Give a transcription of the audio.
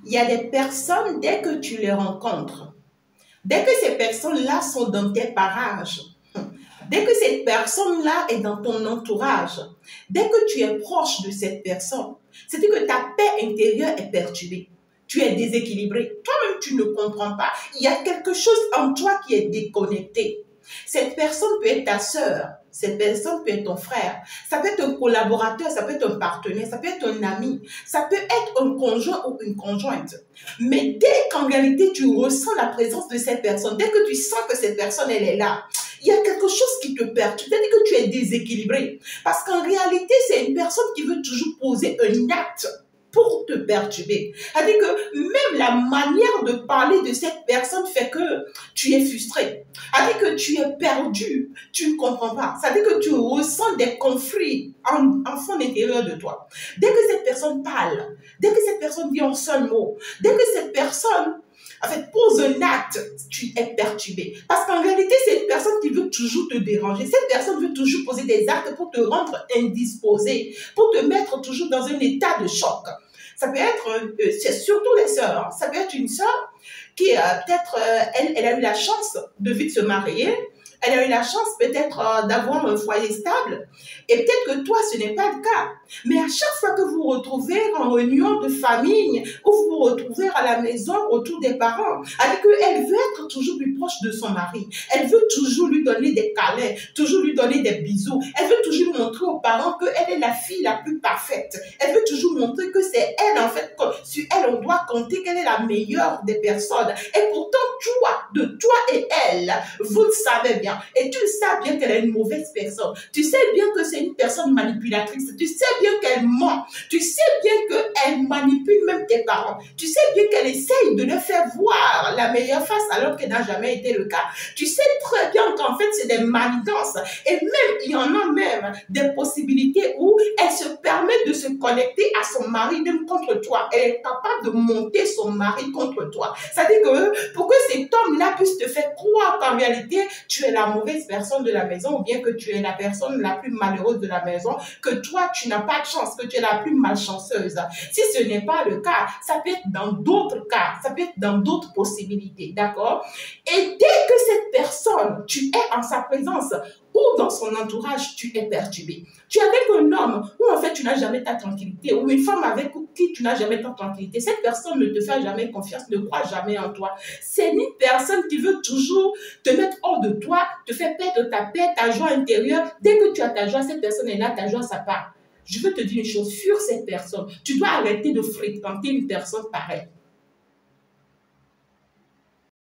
Il y a des personnes, dès que tu les rencontres, dès que ces personnes-là sont dans tes parages, dès que cette personne-là est dans ton entourage, dès que tu es proche de cette personne, c'est-à-dire que ta paix intérieure est perturbée. Tu es déséquilibré. Toi-même, tu ne comprends pas. Il y a quelque chose en toi qui est déconnecté. Cette personne peut être ta sœur, cette personne peut être ton frère, ça peut être un collaborateur, ça peut être un partenaire, ça peut être un ami, ça peut être un conjoint ou une conjointe. Mais dès qu'en réalité tu ressens la présence de cette personne, dès que tu sens que cette personne elle est là, il y a quelque chose qui te perturbe, c'est-à-dire que tu es déséquilibré. Parce qu'en réalité, c'est une personne qui veut toujours poser un acte pour te perturber. C'est-à-dire que même la manière de parler de cette personne fait que tu es frustré. C'est-à-dire que tu es perdu, tu ne comprends pas. C'est-à-dire que tu ressens des conflits en fond intérieur de toi. Dès que cette personne parle, dès que cette personne dit un seul mot, dès que cette personne pose un acte, tu es perturbé. Parce qu'en réalité, c'est une personne qui veut toujours te déranger. Cette personne veut toujours poser des actes pour te rendre indisposé, pour te mettre toujours dans un état de choc. Ça peut être, c'est surtout les sœurs, ça peut être une sœur qui peut-être, elle a eu la chance de vite se marier, elle a eu la chance peut-être d'avoir un foyer stable, et peut-être que toi, ce n'est pas le cas. Mais à chaque fois que vous vous retrouvez en réunion de famille, ou vous vous retrouvez à la maison autour des parents, avec eux, elle veut être toujours plus proche de son mari. Elle veut toujours lui donner des câlins, toujours lui donner des bisous. Elle veut toujours montrer aux parents qu'elle est la fille la plus parfaite. Elle veut toujours montrer que c'est elle, en fait, que sur elle, on doit compter qu'elle est la meilleure des personnes. Et pourtant, de toi et elle, vous le savez bien. Et tu le sais bien qu'elle est une mauvaise personne. Tu sais bien que c'est une personne manipulatrice. Tu sais bien qu'elle ment. Tu sais bien qu'elle manipule même tes parents. Tu sais bien qu'elle essaye de leur faire voir la meilleure face alors qu'elle n'a jamais été le cas. Tu sais très bien qu'en fait, c'est des manigances. Et même, il y en a même des possibilités où elle se permet de se connecter à son mari même contre toi. Elle est capable de monter son mari contre toi. C'est-à-dire que pour que cet homme-là puisse te faire croire qu'en réalité, tu es la mauvaise personne de la maison ou bien que tu es la personne la plus malheureuse de la maison, que toi, tu n'as pas de chance, que tu es la plus malchanceuse. Si ce n'est pas le cas, ça peut être dans d'autres cas, ça peut être dans d'autres possibilités, d'accord? Et dès que cette personne, tu es en sa présence, ou dans son entourage, tu es perturbé. Tu es avec un homme où en fait tu n'as jamais ta tranquillité, ou une femme avec qui tu n'as jamais ta tranquillité. Cette personne ne te fait jamais confiance, ne croit jamais en toi. C'est une personne qui veut toujours te mettre hors de toi, te faire perdre ta paix, ta joie intérieure. Dès que tu as ta joie, cette personne est là, ta joie, ça part. Je veux te dire une chose, sur cette personne, tu dois arrêter de fréquenter une personne pareille.